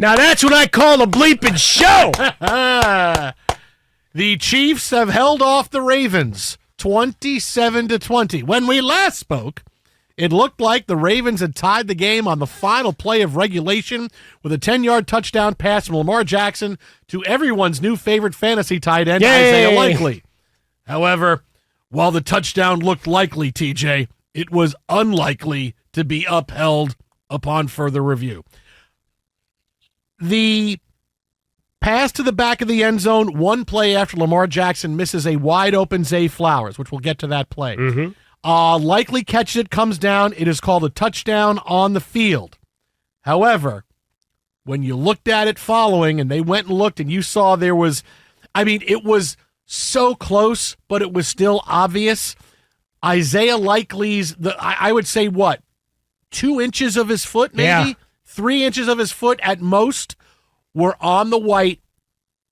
Now that's what I call a bleeping show. The Chiefs have held off the Ravens 27-20. When we last spoke, it looked like the Ravens had tied the game on the final play of regulation with a 10-yard touchdown pass from Lamar Jackson to everyone's new favorite fantasy tight end, Isaiah Likely. However, while the touchdown looked likely, TJ, it was unlikely to be upheld upon further review. The pass to the back of the end zone, one play after Lamar Jackson misses a wide-open Zay Flowers, which we'll get to that play. Likely catches it, comes down. It is called a touchdown on the field. However, when you looked at it following, and they went and looked, and you saw there was, it was so close, but it was still obvious. Isaiah Likely's, I would say, 2 inches of his foot, maybe? Yeah. 3 inches of his foot at most were on the white,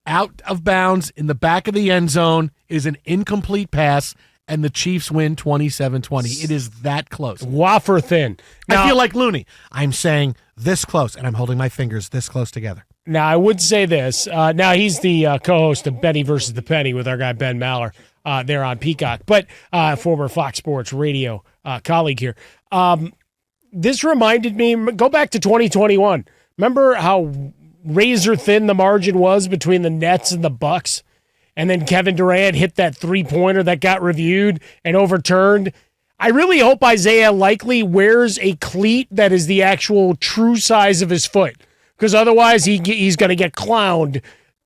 out of bounds in the back of the end zone. Is an incomplete pass, and the Chiefs win 27-20. It is that close. Wafer thin. Now, I feel like Looney. I'm saying this close, and I'm holding my fingers this close together. Now, I would say this. Now, he's the co-host of Benny versus the Penny with our guy Ben Maller there on Peacock, but former Fox Sports Radio colleague here. This reminded me, go back to 2021. Remember how razor thin the margin was between the Nets and the Bucks? And then Kevin Durant hit that three-pointer that got reviewed and overturned. I really hope Isaiah Likely wears a cleat that is the actual true size of his foot, because otherwise he's going to get clowned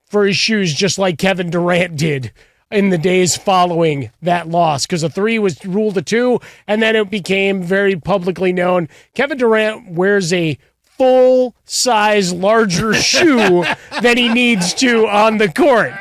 for his shoes just like Kevin Durant did in the days following that loss, because a 3 was ruled a 2, and then it became very publicly known Kevin Durant wears a full-size larger shoe than he needs to on the court.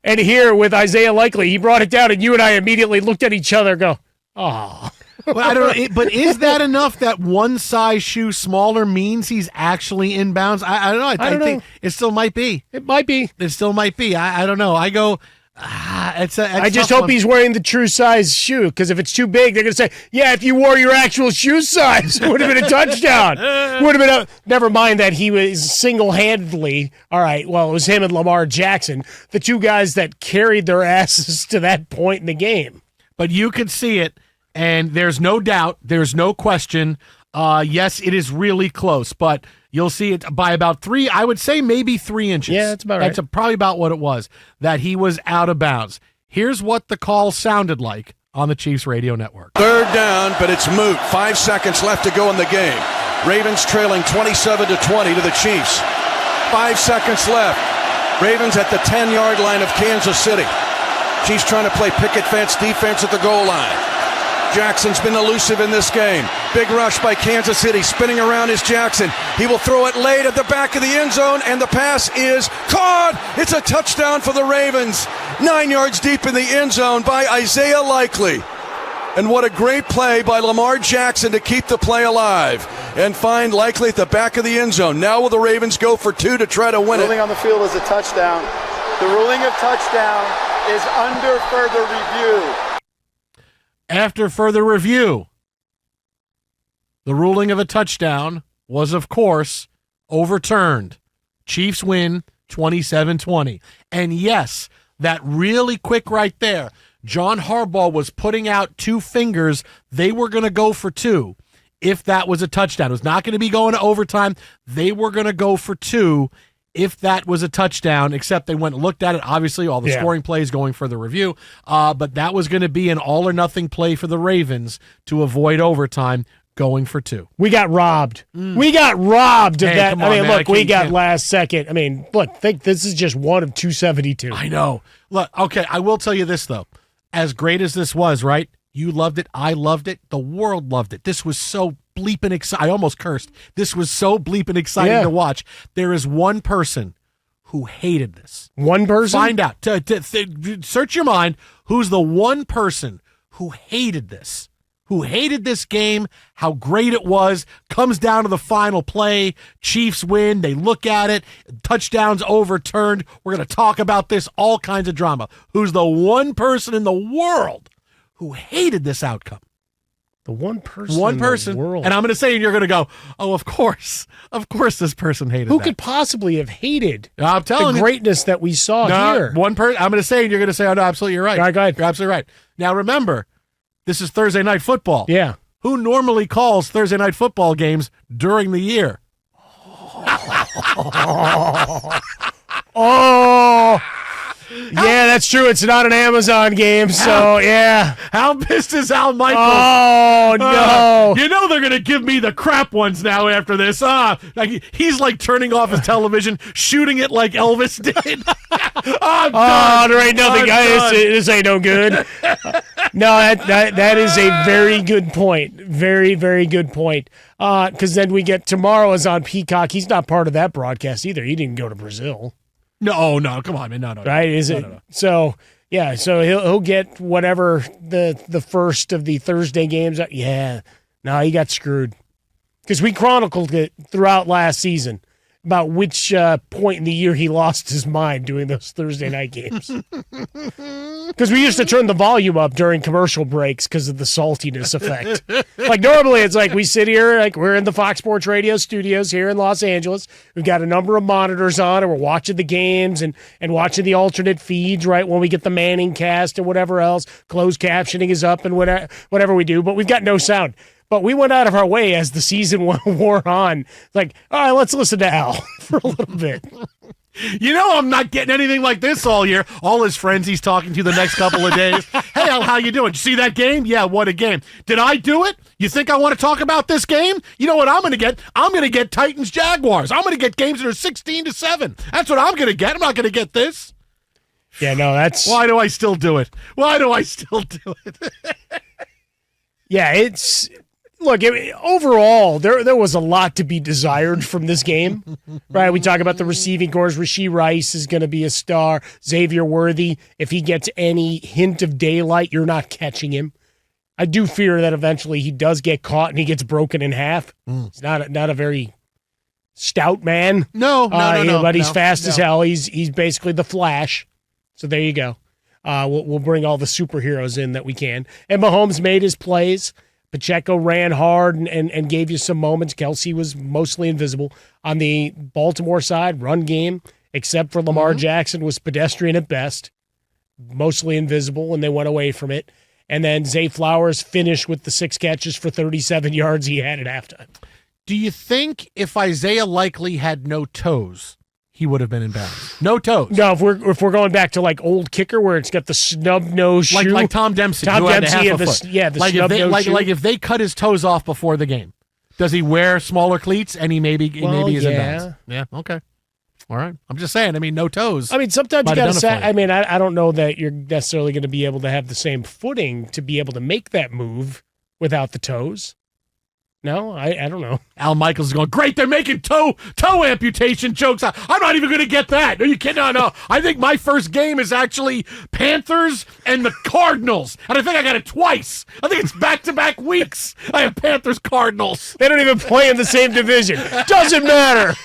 And here with Isaiah Likely, he brought it down, and you and I immediately looked at each other and go, oh. Well, I don't know, but is that enough that one size shoe smaller means he's actually in bounds? I don't know. I think it still might be. It might be. It still might be. I don't know. I go, I just hope he's wearing the true size shoe, because if it's too big, they're going to say, yeah, if you wore your actual shoe size, it would have been a touchdown. Would have been never mind that he was single-handedly, all right, well, it was him and Lamar Jackson, the two guys that carried their asses to that point in the game. But you could see it, and there's no doubt, there's no question. Yes, it is really close, but you'll see it by about 3, I would say maybe 3 inches. Yeah, that's about right. That's probably about what it was, that he was out of bounds. Here's what the call sounded like on the Chiefs radio network. 3rd down, but it's moot. 5 seconds left to go in the game. Ravens trailing 27-20 to the Chiefs. 5 seconds left. Ravens at the 10-yard line of Kansas City. Chiefs trying to play picket fence defense at the goal line. Jackson's been elusive in this game. Big rush by Kansas City. Spinning around is Jackson. He will throw it late at the back of the end zone, and the pass is caught. It's a touchdown for the Ravens. 9 yards deep in the end zone by Isaiah Likely. And what a great play by Lamar Jackson to keep the play alive and find Likely at the back of the end zone. Now will the Ravens go for 2 to try to win it? The ruling on the field is a touchdown. The ruling of touchdown is under further review. After further review, the ruling of a touchdown was, of course, overturned. Chiefs win 27-20. And yes, that really quick right there, John Harbaugh was putting out 2 fingers. They were going to go for 2 if that was a touchdown. It was not going to be going to overtime. They were going to go for 2 if that was a touchdown, except they went and looked at it. Obviously, all the scoring plays going for the review. But that was going to be an all-or-nothing play for the Ravens to avoid overtime, going for 2. We got robbed. We got robbed of that. Come on, man. Look, we got last second. Think this is just one of 272. I know. Look, okay, I will tell you this, though. As great as this was, right? You loved it. I loved it. The world loved it. This was so bleeping exciting. I almost cursed. This was so bleeping exciting to watch. There is one person who hated this. One person? Find out. Search your mind. Who's the one person who hated this? Who hated this game, how great it was, comes down to the final play, Chiefs win, they look at it, touchdowns overturned. We're going to talk about this, all kinds of drama. Who's the one person in the world who hated this outcome? The one person. One in person. the world. And I'm going to say, and you're going to go, oh, of course this person hated Who that. could possibly have hated I'm telling the you. greatness that we saw here? One person. I'm going to say, and you're going to say, oh, no, absolutely, you're right. All right, go ahead. You're absolutely right. Now, remember, this is Thursday Night Football. Yeah. Who normally calls Thursday Night Football games during the year? Oh, yeah, that's true. It's not an Amazon game, so yeah. How pissed is Al Michaels? Oh, no. You know they're going to give me the crap ones now after this. Like he's like turning off his television, shooting it like Elvis did. I'm done. There ain't nothing. This ain't no good. No, that is a very good point. Very, very good point. Because then we get tomorrow is on Peacock. He's not part of that broadcast either. He didn't go to Brazil. No, come on, man. No. Right? Is it? No. So, yeah, so he'll get whatever the first of the Thursday games. Yeah. No, he got screwed. Because we chronicled it throughout last season about which point in the year he lost his mind doing those Thursday night games. Because we used to turn the volume up during commercial breaks because of the saltiness effect. Like normally it's like we sit here, like we're in the Fox Sports Radio studios here in Los Angeles. We've got a number of monitors on and we're watching the games and watching the alternate feeds, right, when we get the Manning cast and whatever else. Closed captioning is up and whatever we do, but we've got no sound. But we went out of our way as the season wore on. Like, all right, let's listen to Al for a little bit. You know I'm not getting anything like this all year. All his friends he's talking to the next couple of days. Hey, Al, how you doing? Did you see that game? Yeah, what a game. Did I do it? You think I want to talk about this game? You know what I'm going to get? I'm going to get Titans-Jaguars. I'm going to get games that are 16-7. That's what I'm going to get. I'm not going to get this. Yeah, no, that's... Why do I still do it? Yeah, it's... Look, overall, there was a lot to be desired from this game, right? We talk about the receiving cores. Rashee Rice is going to be a star. Xavier Worthy, if he gets any hint of daylight, you're not catching him. I do fear that eventually he does get caught and he gets broken in half. He's not a very stout man. No. But he's fast as hell. He's basically the Flash. So there you go. We'll bring all the superheroes in that we can. And Mahomes made his plays. Pacheco ran hard and gave you some moments. Kelsey was mostly invisible. On the Baltimore side, run game, except for Lamar Jackson, was pedestrian at best, mostly invisible, and they went away from it. And then Zay Flowers finished with the 6 catches for 37 yards he had at halftime. Do you think if Isaiah Likely had no toes, he would have been in bounds? No toes. No, if we're going back to like old kicker where it's got the snub nose shoe, like Tom Dempsey, Tom who had Dempsey half and a foot. the like snub if they, nose shoe. like if they cut his toes off before the game, does he wear smaller cleats and he maybe is in bounds? Yeah, okay, all right. I'm just saying. I mean, no toes. I mean, sometimes you got to say. it. I mean, I don't know that you're necessarily going to be able to have the same footing to be able to make that move without the toes. No, I don't know. Al Michaels is going, great, they're making toe amputation jokes. I'm not even going to get that. No, you can't. No. I think my first game is actually Panthers and the Cardinals. And I think I got it twice. I think it's back-to-back weeks. I have Panthers-Cardinals. They don't even play in the same division. Doesn't matter.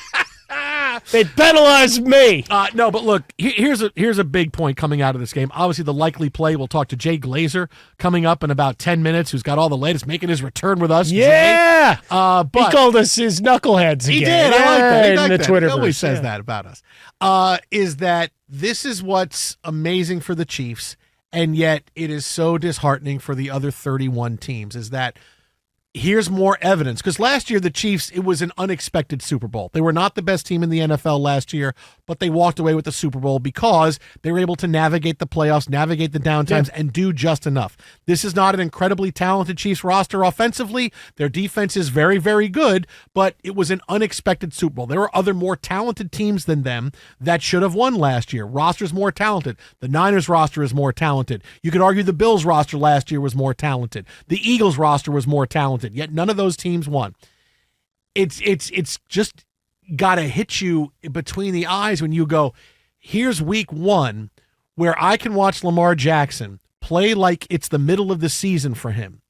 They penalized me. No, but look, here's a big point coming out of this game. Obviously, the likely play, we'll talk to Jay Glazer coming up in about 10 minutes, who's got all the latest, making his return with us. Yeah. But he called us his knuckleheads again. He did. I like that. In the Twitterverse. He always says that about us. Is that this is what's amazing for the Chiefs, and yet it is so disheartening for the other 31 teams, is that here's more evidence. Because last year, the Chiefs, it was an unexpected Super Bowl. They were not the best team in the NFL last year, but they walked away with the Super Bowl because they were able to navigate the playoffs, navigate the downtimes, and do just enough. This is not an incredibly talented Chiefs roster offensively. Their defense is very, very good, but it was an unexpected Super Bowl. There were other more talented teams than them that should have won last year. Roster's more talented. The Niners roster is more talented. You could argue the Bills roster last year was more talented. The Eagles roster was more talented. Yet none of those teams won. It's just got to hit you between the eyes when you go, here's week 1 where I can watch Lamar Jackson play like it's the middle of the season for him,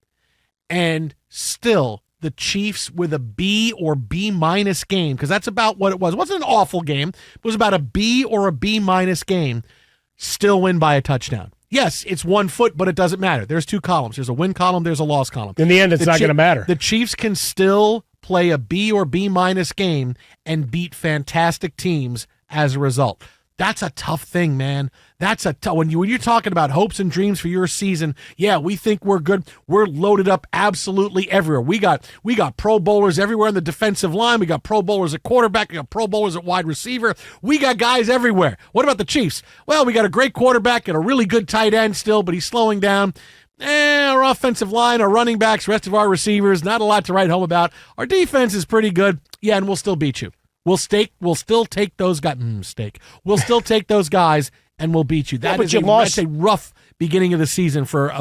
and still the Chiefs with a B or B minus game, because that's about what it was. It wasn't an awful game. It was about a B or a B minus game. Still win by a touchdown. Yes, it's 1 foot, but it doesn't matter. There's 2 columns. There's a win column, there's a loss column. In the end, it's not going to matter. The Chiefs can still play a B or B- game and beat fantastic teams as a result. That's a tough thing, man. That's a tough when you're talking about hopes and dreams for your season. Yeah, we think we're good. We're loaded up absolutely everywhere. We got Pro Bowlers everywhere on the defensive line. We got Pro Bowlers at quarterback. We got Pro Bowlers at wide receiver. We got guys everywhere. What about the Chiefs? Well, we got a great quarterback and a really good tight end still, but he's slowing down. Our offensive line, our running backs, rest of our receivers, not a lot to write home about. Our defense is pretty good. Yeah, and we'll still beat you. We'll still take those guys. We'll still take those guys, and we'll beat you. That's a rough beginning of the season for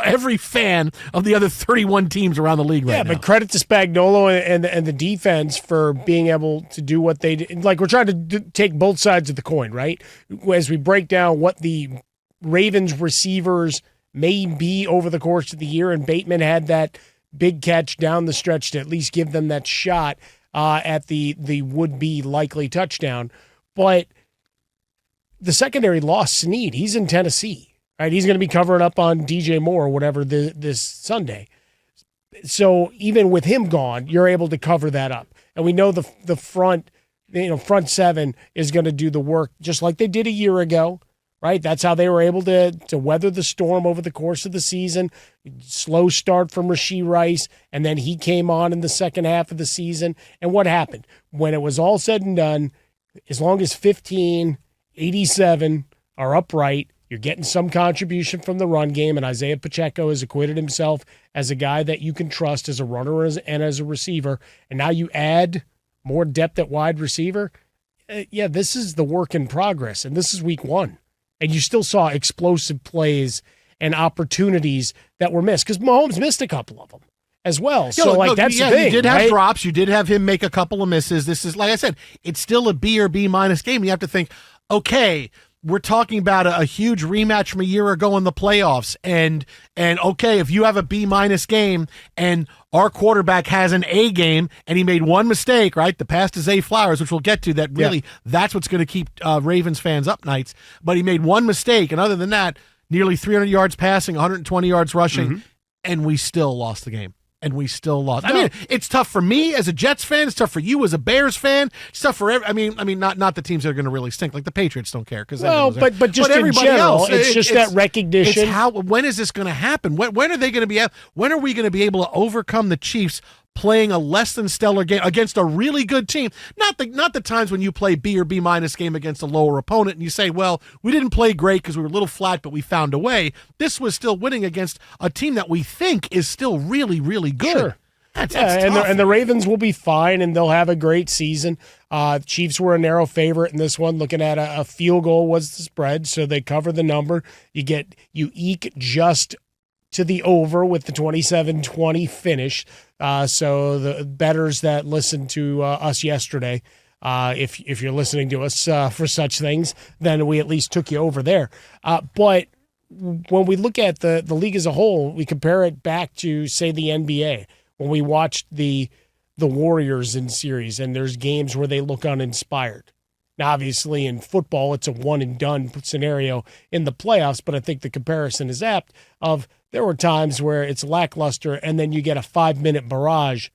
every fan of the other 31 teams around the league right now. Yeah, but credit to Spagnuolo and the defense for being able to do what they did. Like, we're trying to take both sides of the coin, right? As we break down what the Ravens receivers may be over the course of the year, and Bateman had that big catch down the stretch to at least give them that shot at the would-be likely touchdown. But the secondary lost Snead. He's in Tennessee, right? He's going to be covering up on DJ Moore or whatever this Sunday. So even with him gone, you're able to cover that up. And we know the front seven is going to do the work just like they did a year ago, right? That's how they were able to weather the storm over the course of the season. Slow start from Rashee Rice, and then he came on in the second half of the season. And what happened? When it was all said and done, as long as 15, 87 are upright, you're getting some contribution from the run game, and Isaiah Pacheco has acquitted himself as a guy that you can trust as a runner and as a receiver. And now you add more depth at wide receiver. Yeah, this is the work in progress, and this is week 1. And you still saw explosive plays and opportunities that were missed because Mahomes missed a couple of them as well. So, that's the thing. You did have right? drops. You did have him make a couple of misses. This is, like I said, it's still a B or B- game. You have to think, okay, we're talking about a huge rematch from a year ago in the playoffs. And okay, if you have a B- game and our quarterback has an A game and he made one mistake, right? The pass to Zay Flowers, which we'll get to, that really, that's what's going to keep Ravens fans up nights. But he made one mistake. And other than that, nearly 300 yards passing, 120 yards rushing, and we still lost the game. And we still lost. I mean, it's tough for me as a Jets fan. It's tough for you as a Bears fan. It's tough for I mean, not the teams that are going to really stink. Like the Patriots don't care because but just in general, else, it's just that recognition. When is this going to happen? When are they going to be? When are we going to be able to overcome the Chiefs playing a less than stellar game against a really good team? Not the times when you play B or B- game against a lower opponent and you say, well, we didn't play great because we were a little flat, but we found a way. This was still winning against a team that we think is still really, really good. Sure. That's tough. And the Ravens will be fine, and they'll have a great season. Chiefs were a narrow favorite in this one. Looking at a field goal was the spread, so they cover the number. You eke just to the over with the 27-20 finish. So the bettors that listened to us yesterday, if you're listening to us for such things, then we at least took you over there. But when we look at the league as a whole, we compare it back to, say, the NBA. When we watched the Warriors in series, and there's games where they look uninspired. Now, obviously, in football, it's a one-and-done scenario in the playoffs, but I think the comparison is apt of there were times where it's lackluster, and then you get a 5-minute barrage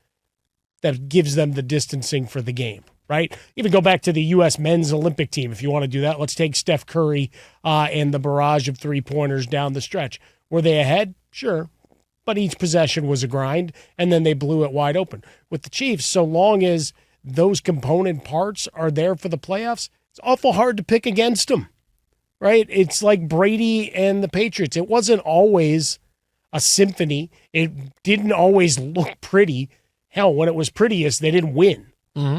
that gives them the distancing for the game, right? Even go back to the U.S. men's Olympic team if you want to do that. Let's take Steph Curry and the barrage of three-pointers down the stretch. Were they ahead? Sure. But each possession was a grind, and then they blew it wide open. With the Chiefs, so long as those component parts are there for the playoffs, it's awful hard to pick against them, right? It's like Brady and the Patriots. It wasn't always a symphony. It didn't always look pretty. Hell, when it was prettiest, they didn't win. Mm-hmm.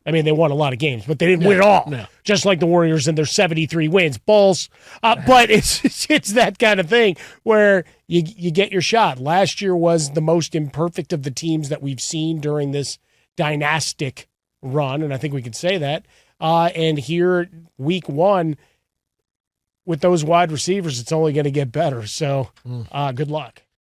I mean, they won a lot of games, but they didn't win it all. No. Just like the Warriors and their 73 wins. Balls. But it's that kind of thing where you get your shot. Last year was the most imperfect of the teams that we've seen during this dynastic run, and I think we can say that. And here, week 1, with those wide receivers, it's only going to get better. So good luck.